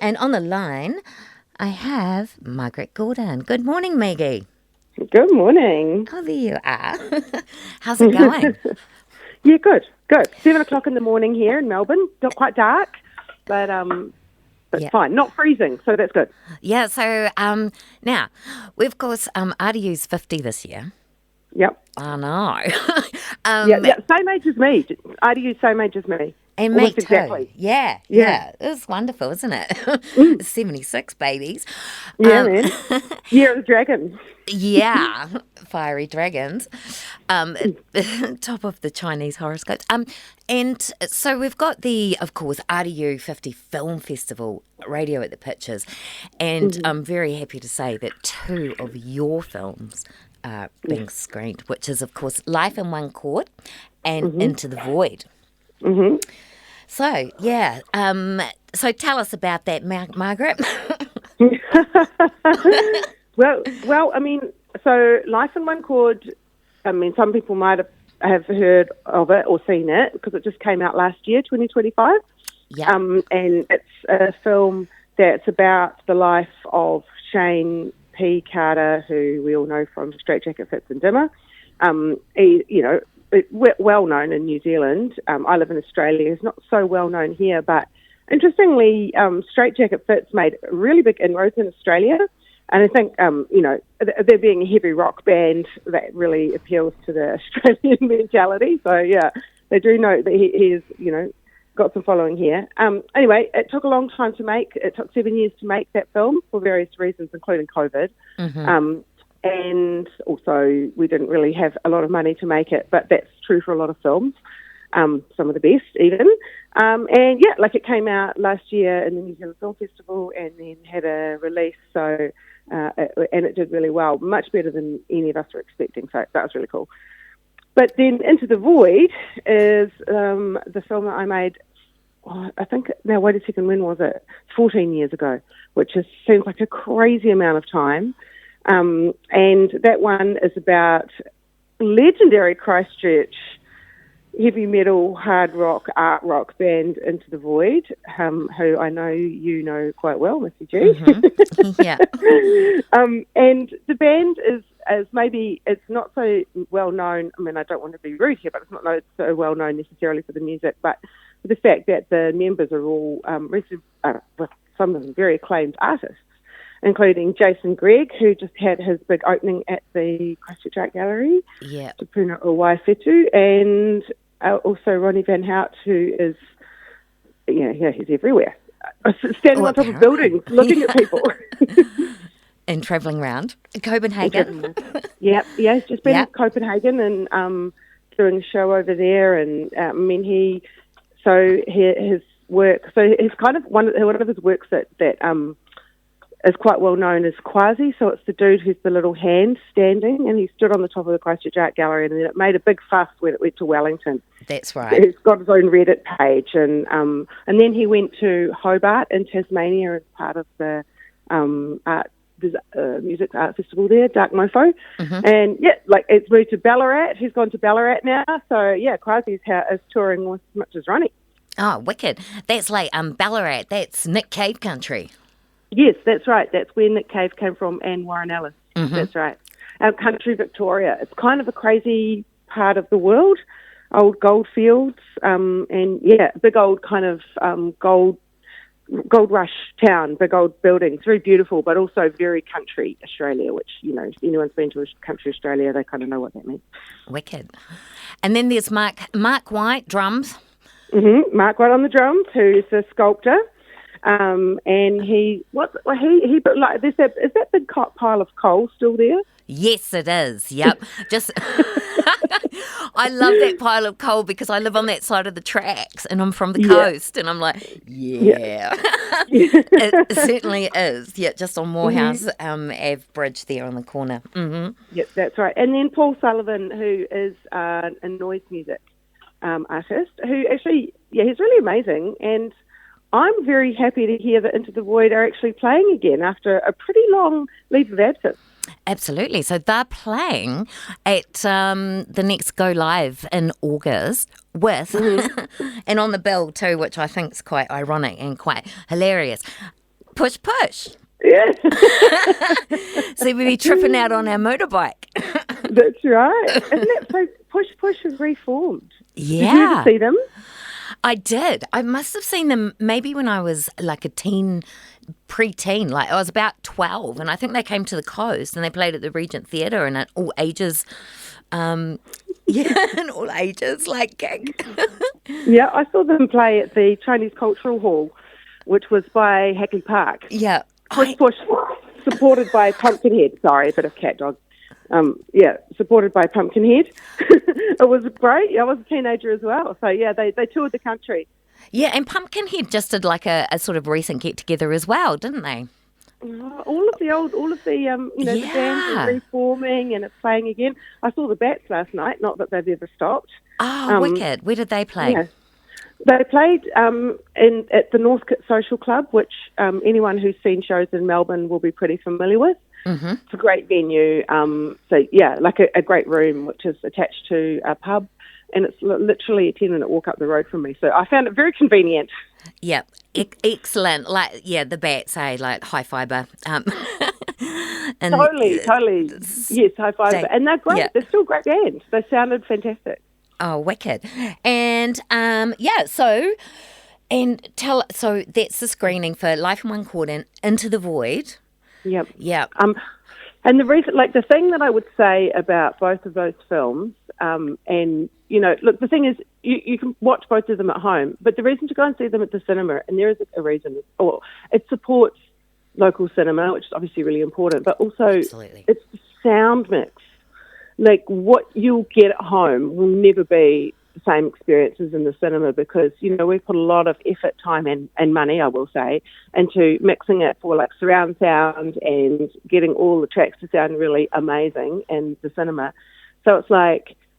And on the line, I have Margaret Gordon. Good morning, Maggie. Good morning. Oh, there you are. How's it going? Yeah, good. 7 o'clock in the morning here in Melbourne. Not quite dark, but fine. Not freezing, so that's good. Yeah, so now, we've, of course, RDU's 50 this year. Yep. I know. Yeah, same age as me. RDU, same age as me. And almost me too. Exactly. Yeah. It's wonderful, isn't it? 76 babies. Yeah, man. Year of the dragon. Yeah, fiery dragons. Top of the Chinese horoscopes. And so we've got the, of course, RDU 50 Film Festival, Radio at the Pictures. And I'm very happy to say that 2 of your films are being screened, which is, of course, Life in One Chord and Into the Void. Mm-hmm. So, yeah. So tell us about that, Margaret. Well, I mean, so Life in One Chord, I mean, some people might have heard of it or seen it because it just came out last year, 2025. Yeah. And it's a film that's about the life of Shane P. Carter, who we all know from Straight Jacket Fits and Dimmer. Well known in New Zealand. I live in Australia. He's not so well known here, but interestingly, Straight Jacket Fits made really big inroads in Australia. And I think, they're being a heavy rock band that really appeals to the Australian mentality. So, yeah, they do know that he's, got some following here. Anyway, it took a long time to make. It took 7 years to make that film for various reasons, including COVID. Mm-hmm. And also, we didn't really have a lot of money to make it, but that's true for a lot of films, some of the best even. It came out last year in the New Zealand Film Festival and then had a release, and it did really well, much better than any of us were expecting, so that was really cool. But then Into the Void is the film that I made, I think, now wait a second, when was it? 14 years ago, which seems like a crazy amount of time. And that one is about legendary Christchurch heavy metal, hard rock, art rock band Into the Void, who I know you know quite well, Missy G. Mm-hmm. Yeah. And the band is maybe, it's not so well known. I mean, I don't want to be rude here, but it's not so well known necessarily for the music, but for the fact that the members are all some of them very acclaimed artists, including Jason Gregg, who just had his big opening at the Christchurch Art Gallery. Yeah. Te Puna o Waifetu, and also Ronnie Van Hout, who is, he's everywhere. Standing on top of buildings, looking at people. And travelling around Copenhagen. He's just been in Copenhagen and doing a show over there. And his work. So he's kind of one of his works that is quite well known as Quasi. So it's the dude who's the little hand standing, and he stood on the top of the Christchurch Art Gallery, and then it made a big fuss when it went to Wellington. That's right. He's got his own Reddit page, and then he went to Hobart in Tasmania as part of the music art festival there, Dark Mofo. Mm-hmm. And it's moved to Ballarat. He's gone to Ballarat now. So Quasi is touring as much as Ronnie. Oh, wicked! That's like Ballarat. That's Nick Cave country. Yes, that's right. That's where Nick Cave came from, and Warren Ellis. Mm-hmm. That's right. Country Victoria. It's kind of a crazy part of the world. Old gold fields, big old kind of gold rush town, big old buildings, very beautiful, but also very country Australia, which, if anyone's been to country Australia, they kind of know what that means. Wicked. And then there's Mark White, drums. Mm-hmm. Mark White on the drums, who's a sculptor. And is that big pile of coal still there? Yes, it is. Yep. I love that pile of coal because I live on that side of the tracks and I'm from the coast, and I'm like, it certainly is. Yeah, just on Morehouse Ave Bridge there on the corner. Mm-hmm. Yep, that's right. And then Paul Sullivan, who is a noise music artist, who actually, he's really amazing, and I'm very happy to hear that Into the Void are actually playing again after a pretty long leave of absence. Absolutely. So they're playing at the next Go Live in August with, and on the bill too, which I think is quite ironic and quite hilarious, Push, push. Yeah. So we'd be tripping out on our motorbike. That's right. Isn't that so? Push Push has reformed. Yeah. Did you ever see them? I did. I must have seen them maybe when I was like a pre-teen. Like I was about 12, and I think they came to the coast and they played at the Regent Theatre and at all ages. An all ages like gig. Yeah, I saw them play at the Chinese Cultural Hall, which was by Hackley Park. Yeah. Push Push, supported by Pumpkinhead. Sorry, a bit of cat dog. Supported by Pumpkinhead. It was great. I was a teenager as well. So, yeah, they toured the country. Yeah, and Pumpkinhead just did like a sort of recent get-together as well, didn't they? All of the the bands are reforming and it's playing again. I saw the Bats last night, not that they've ever stopped. Oh, wicked. Where did they play? Yeah. They played at the North Kit Social Club, which anyone who's seen shows in Melbourne will be pretty familiar with. Mm-hmm. It's a great venue. Like a great room, which is attached to a pub, and it's literally a 10-minute walk up the road from me. So I found it very convenient. Yep, excellent. Like, the Bats, like high fibre. And Totally. Yes, high fibre. And they're great. Yeah. They're still great bands. They sounded fantastic. Oh, wicked. And, so that's the screening for Life in One Chord and Into the Void. Yep. Yep. And the reason, the thing that I would say about both of those films, the thing is, you can watch both of them at home, but the reason to go and see them at the cinema, and there is a reason, it supports local cinema, which is obviously really important, but also Absolutely. It's the sound mix. Like, what you'll get at home will never be the same experiences in the cinema because, we've put a lot of effort, time and money, I will say, into mixing it for surround sound and getting all the tracks to sound really amazing in the cinema. So it's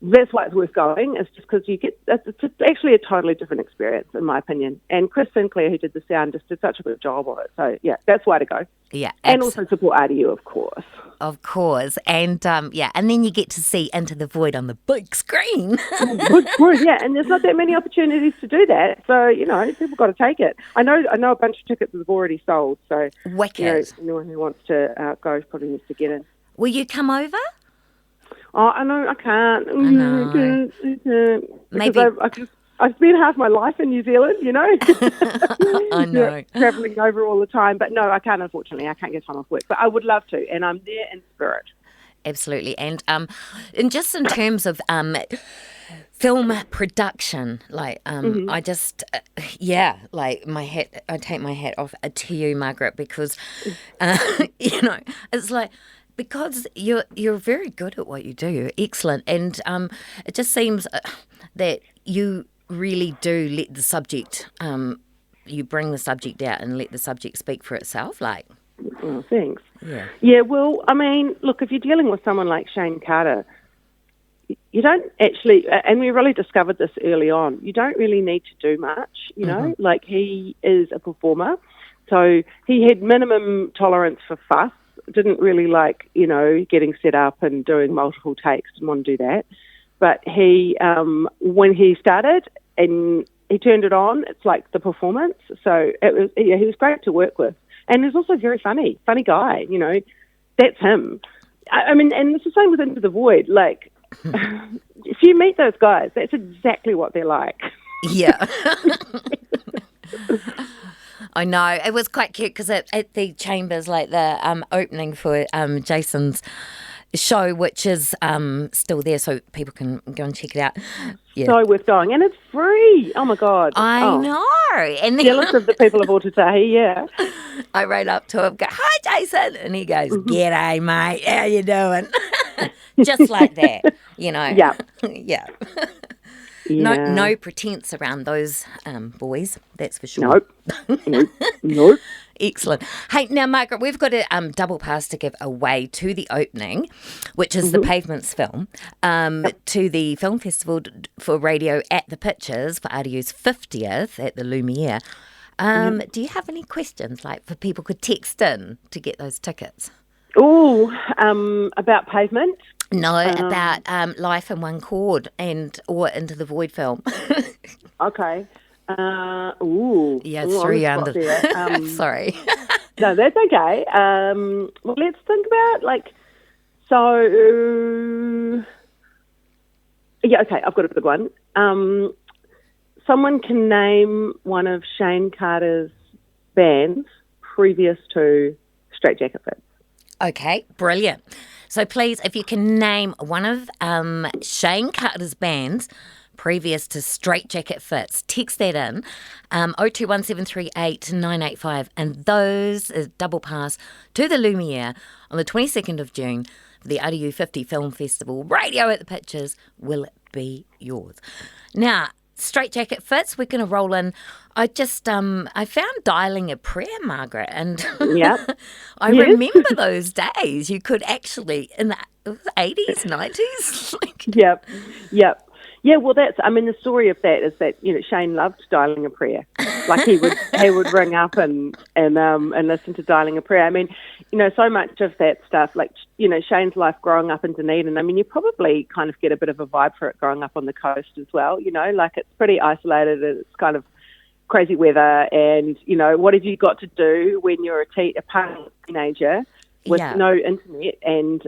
that's why it's worth going. It's just because it's actually a totally different experience, in my opinion. And Chris Sinclair, who did the sound, just did such a good job of it. So, yeah, that's why to go. Yeah. And also support RDU, of course. Of course. And, and then you get to see Into the Void on the big screen. Yeah, and there's not that many opportunities to do that. So, people got to take it. I know a bunch of tickets have already sold. So, wicked. Anyone who wants to go probably needs to get in. Will you come over? Oh, I know, I can't. I know. Maybe. I've spent half my life in New Zealand, I know. Travelling over all the time. But no, I can't, unfortunately. I can't get time off work. But I would love to, and I'm there in spirit. Absolutely. And just in terms of film production, I just, my hat, I take my hat off to you, Margaret, because, it's because you're very good at what you do. You're excellent. And it just seems that you really do let the subject, you bring the subject out and let the subject speak for itself. Oh, thanks. Yeah. Yeah, well, I mean, look, if you're dealing with someone like Shane Carter, you don't actually, and we really discovered this early on, you don't really need to do much, he is a performer. So he had minimum tolerance for fuss. Didn't really getting set up and doing multiple takes, didn't want to do that. But he, when he started and he turned it on, it's like the performance. So he was great to work with. And he's also very funny guy, that's him. I mean, and it's the same with Into the Void. If you meet those guys, that's exactly what they're like. Yeah. I know. It was quite cute because at the Chambers, the opening for Jason's show, which is still there, so people can go and check it out. Yeah. So worth going. And it's free. Oh, my God. I know. And then, jealous of the people of Otatahi, yeah. I rode up to him, go, "Hi, Jason." And he goes, "G'day, mate. How you doing?" Just like that, Yeah. Yeah. Yeah. No pretense around those boys, that's for sure. Nope. Excellent. Hey, now, Margaret, we've got a double pass to give away to the opening, which is the Pavements film, to the film festival for radio at the Pictures for RDU's 50th at the Lumiere. Do you have any questions, for people could text in to get those tickets? Oh, about Pavement? No, about Life in One Chord or Into the Void film. Okay. Yeah, threw you under. Sorry. No, that's okay. Well, let's think about, yeah, okay, I've got a good one. Someone can name one of Shane Carter's bands previous to Straight Jacket Fits. Okay, brilliant. So please, if you can name one of Shane Carter's bands previous to Straight Jacket Fits, text that in, 021738 and those is double pass to the Lumiere on the 22nd of June for the RDU 50 Film Festival. Radio at the Pictures will be yours. Now, Straight Jacket Fits, we're going to roll in. I found Dialing a Prayer, Margaret, and Yep. I remember those days. You could actually, in the 80s, 90s. Yep. Yeah, well, the story of that is that, Shane loved Dialing a Prayer. Like he would ring up and listen to Dialing a Prayer. I mean, so much of that stuff, Shane's life growing up in Dunedin, you probably kind of get a bit of a vibe for it growing up on the coast as well, it's pretty isolated, it's kind of crazy weather, and, what have you got to do when you're a punk teenager with no internet and,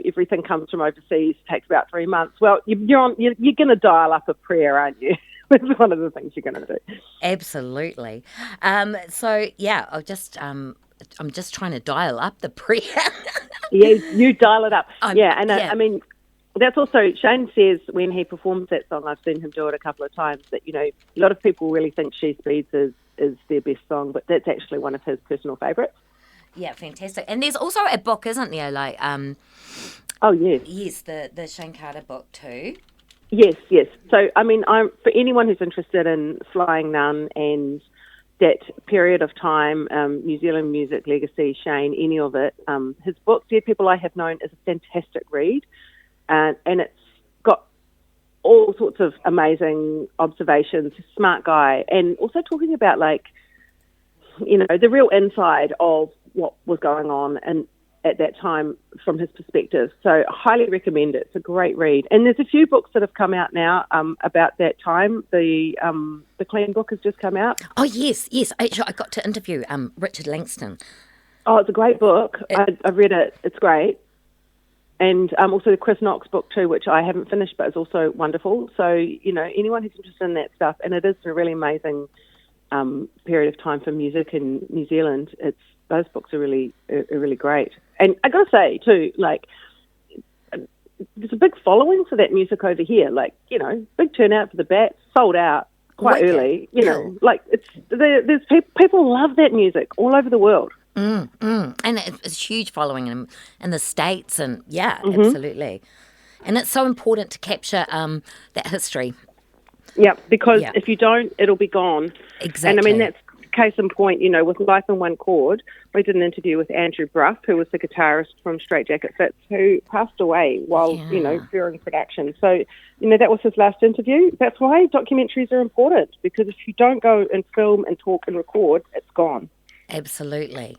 everything comes from overseas, takes about 3 months. Well, you're going to dial up a prayer, aren't you? That's one of the things you're going to do. Absolutely. I'm just trying to dial up the prayer. Yeah, you dial it up. That's also, Shane says when he performs that song, I've seen him do it a couple of times, that, a lot of people really think She Speeds is their best song, but that's actually one of his personal favourites. Yeah, fantastic. And there's also a book, isn't there? Oh, yes. Yes, the Shane Carter book too. Yes. So, I'm for anyone who's interested in Flying Nun and that period of time, New Zealand music legacy, Shane, any of it, his book, Dear People I Have Known, is a fantastic read. And it's got all sorts of amazing observations, smart guy, and also talking about, the real inside of what was going on and at that time from his perspective. So I highly recommend it. It's a great read. And there's a few books that have come out now about that time. The Clean book has just come out. Oh, yes. Actually, I got to interview Richard Langston. Oh, it's a great book. I've read it. It's great. And also the Chris Knox book too, which I haven't finished, but is also wonderful. So, anyone who's interested in that stuff, and it is a really amazing period of time for music in New Zealand, those books are really great. And I got to say too, there's a big following for that music over here. Big turnout for the Bats, sold out quite early. There's people love that music all over the world. And it's a huge following in the States, and absolutely. And it's so important to capture that history. Yeah, because if you don't, it'll be gone. Exactly. And that's case in point, with Life in One Chord. We did an interview with Andrew Bruff, who was the guitarist from Straight Jacket Fits, who passed away while, during production. So, that was his last interview. That's why documentaries are important, because if you don't go and film and talk and record, it's gone. Absolutely.